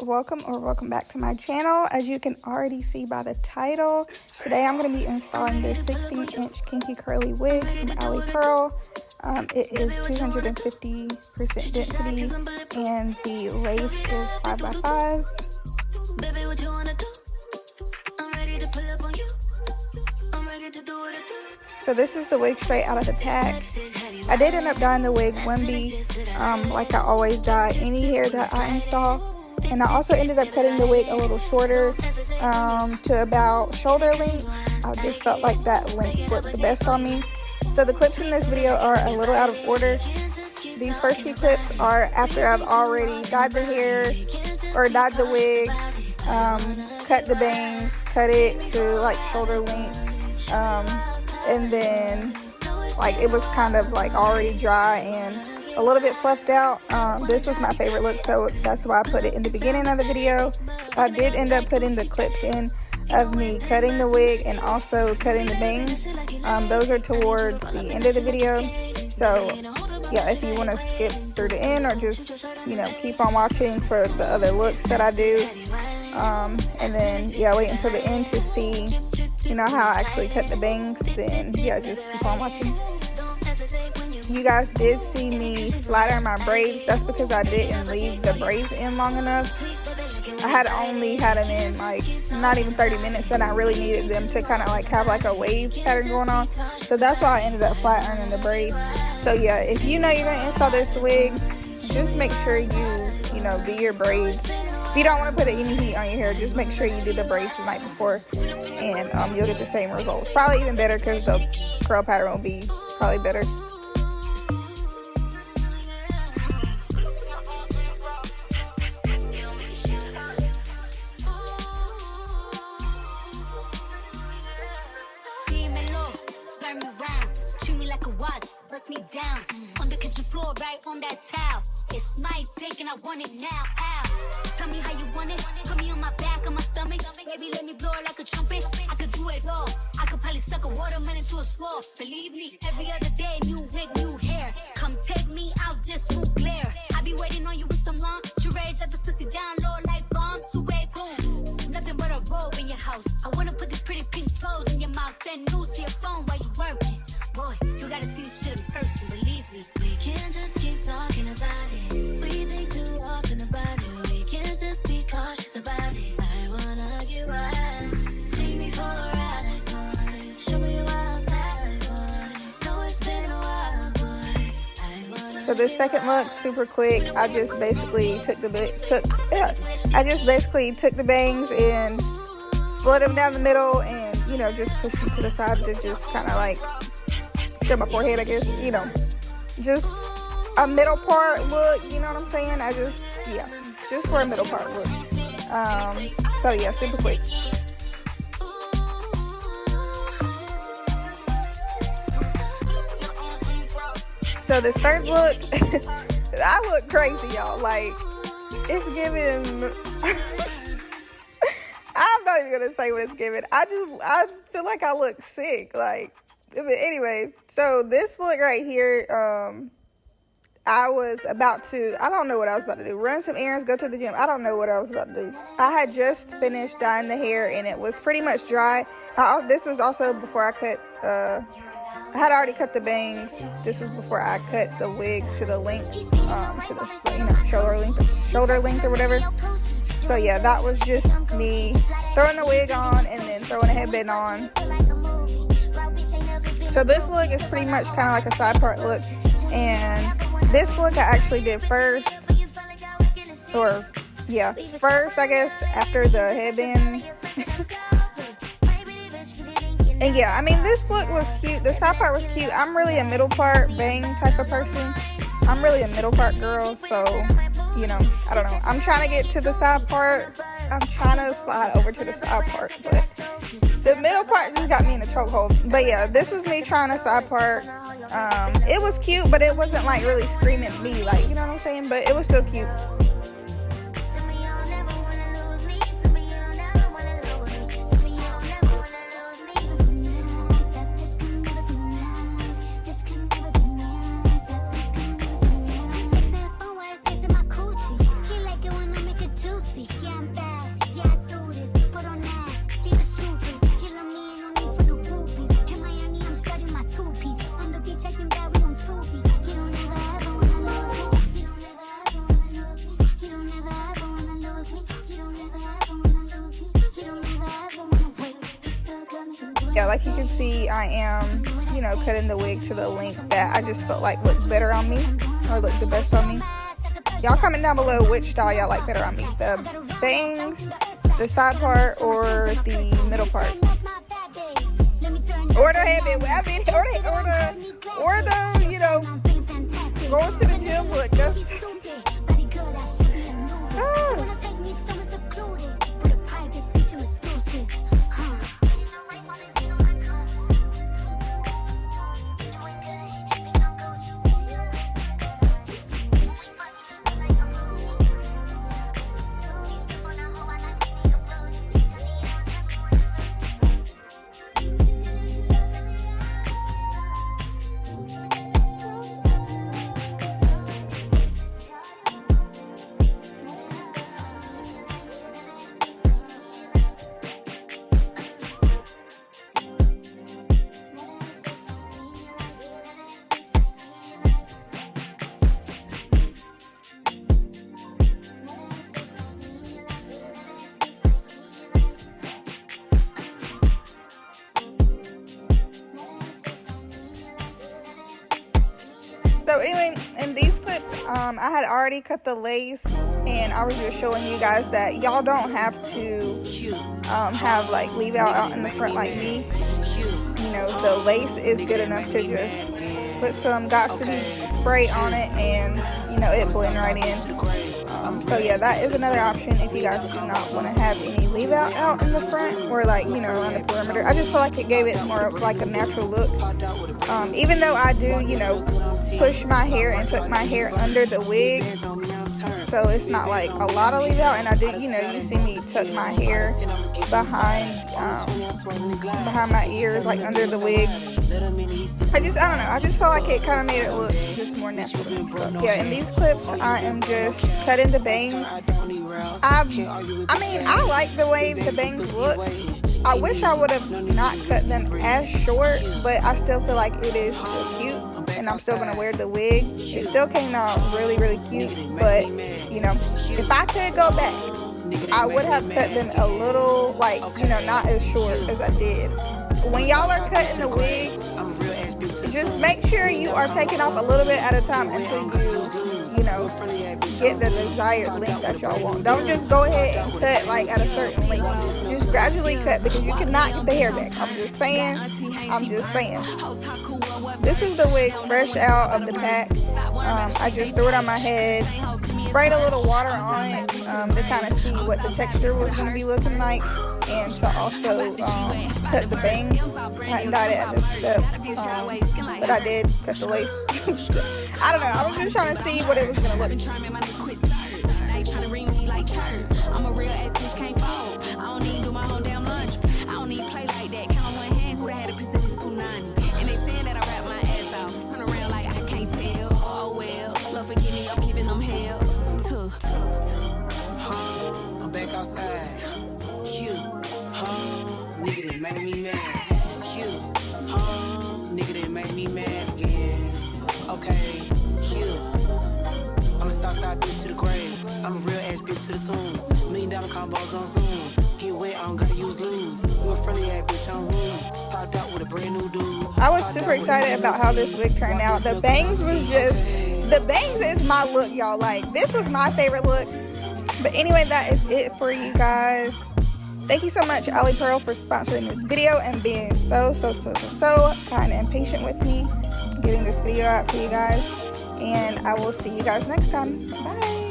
welcome back to my channel. As you can already see by the title, today I'm going to be installing this 16-inch kinky curly wig from Alipearl. It is 250% density and the lace is 5x5. Baby, what you wanna do? I'm ready to pull up on you. I'm ready to do what I do. So this is the wig straight out of the pack. I did end up dyeing the wig 1B, like I always dye any hair that I install. And I also ended up cutting the wig a little shorter to about shoulder length. I just felt like that length looked the best on me. So the clips in this video are a little out of order. These first few clips are after I've already dyed the hair or dyed the wig, cut the bangs, cut it to like shoulder length, and then like it was kind of like already dry and a little bit fluffed out. This was my favorite look, so that's why I put it in the beginning of the video. I did end up putting the clips in of me cutting the wig and also cutting the bangs. Those are towards the end of the video, so yeah, if you want to skip through the end or just, you know, keep on watching for the other looks that I do, and then yeah, wait until the end to see, you know, how I actually cut the bangs, then yeah, just keep on watching. You guys did see me flat iron my braids. That's because I didn't leave the braids in long enough. I had only had them in like not even 30 minutes and I really needed them to kind of like have like a wave pattern going on. So that's why I ended up flat ironing the braids. So yeah, if you know you're going to install this wig, just make sure you know, do your braids. If you don't want to put any heat on your hair, just make sure you do the braids the night before and you'll get the same results. Probably even better because the curl pattern will be probably better. Bust me down on the kitchen floor, right on that towel. It's my dick and I want it now. Ow. Tell me how you want it. Put me on my back, on my stomach. Baby, let me blow it like a trumpet. I could do it all. I could probably suck a watermelon to a straw. Believe me, every other day, new wig, new hair. Come take me out this smooth glare. I be waiting on you with some long. You ready to this pussy down low like bombs. So wait, boom. Nothing but a robe in your house. I wanna put these pretty pink toes in your mouth. Send news to your phone while you working. Boy, you gotta see this shit in person, believe me. We can't just keep talking about it. We think too often about it. We can't just be cautious about it. I wanna get right. Take me for a ride, boy. Show me you outside, boy. Know it's been a while, boy. I wanna. So this second look, super quick. I just basically took the bangs and split them down the middle, and you know, just pushed them to the side to just kind of like show my forehead, I guess, you know, just a middle part look, you know what I'm saying? Just for a middle part look. So yeah, super quick. So this third look, I look crazy, y'all. Like, it's giving I'm not even gonna say what it's giving. I feel like I look sick, like. But anyway, so this look right here, I was about to, I don't know what I was about to do. Run some errands, go to the gym. I don't know what I was about to do. I had just finished dyeing the hair and it was pretty much dry. This was also before I cut, I had already cut the bangs. This was before I cut the wig to the length, to the, you know, shoulder length or whatever. So yeah, that was just me throwing the wig on and then throwing a headband on. So this look is pretty much kind of like a side part look, and this look I actually did first, or yeah, first I guess, after the headband. And yeah, I mean, this look was cute, the side part was cute. I'm really a middle part bang type of person. I'm really a middle part girl, so, you know, I don't know. I'm trying to get to the side part. I'm trying to slide over to the side part, but the middle part just got me in a chokehold. But yeah, this was me trying to side part. It was cute, but it wasn't like really screaming at me, like, you know what I'm saying? But it was still cute. yeah, like you can see, I am, you know, cutting the wig to the length that I just felt like looked better on me, or looked the best on me. Y'all comment down below which style y'all like better on me, the bangs, the side part, or the middle part, or the headband. I mean, or the, you know, going to the gym look. That's so anyway, in these clips, I had already cut the lace, and I was just showing you guys that y'all don't have to have like leave out in the front like me. You know, the lace is good enough to just put some Got to Be spray on it, and you know, it blend right in. So yeah, that is another option if you guys do not want to have any leave out in the front, or like, you know, around the perimeter. I just feel like it gave it more of like a natural look. Even though I do, you know, push my hair and tuck my hair under the wig, so it's not like a lot of leave out, and I do, you know, you see me tuck my hair behind my ears, like under the wig. I don't know, I just felt like it kind of made it look just more natural to me. So yeah, in these clips I am just cutting the bangs. I mean, I like the way the bangs look. I wish I would have not cut them as short, but I still feel like it is still cute, and I'm still gonna wear the wig. It still came out really, really cute, but you know, if I could go back, I would have cut them a little, like, you know, not as short as I did. When y'all are cutting the wig, just make sure you are taking off a little bit at a time until you know, get the desired length that y'all want. Don't just go ahead and cut like at a certain length. Just gradually cut, because you cannot get the hair back. I'm just saying. This is the wig fresh out of the pack. I just threw it on my head, sprayed a little water on it to kind of see what the texture was going to be looking like, and to also cut the bangs. I hadn't dyed it at this step, but I did cut the lace. I don't know, I was just trying to see what it was going to look like. I'm a real ass bitch, can't fold. I don't need to do my own damn lunch. I don't need play like that. Count on one hand who had a piece of this punani. And they saying that I rap my ass off. Turn around like I can't tell. Oh well, Lord forgive me, I'm giving them hell. I'm back outside. Nigga that made me mad. Nigga that made me mad again. Okay, I'm a Southside bitch to the grave. I'm a real ass bitch to the tomb. $1 million combos on Zoom. Get wet, I don't gotta use lube. You a friendly ass bitch on room. Popped out with a brand new dude. I was super excited about how this wig turned out. The bangs is my look, y'all. Like, this was my favorite look. But anyway, that is it for you guys. Thank you so much, Alipearl, for sponsoring this video and being so kind and patient with me, getting this video out to you guys. And I will see you guys next time. Bye.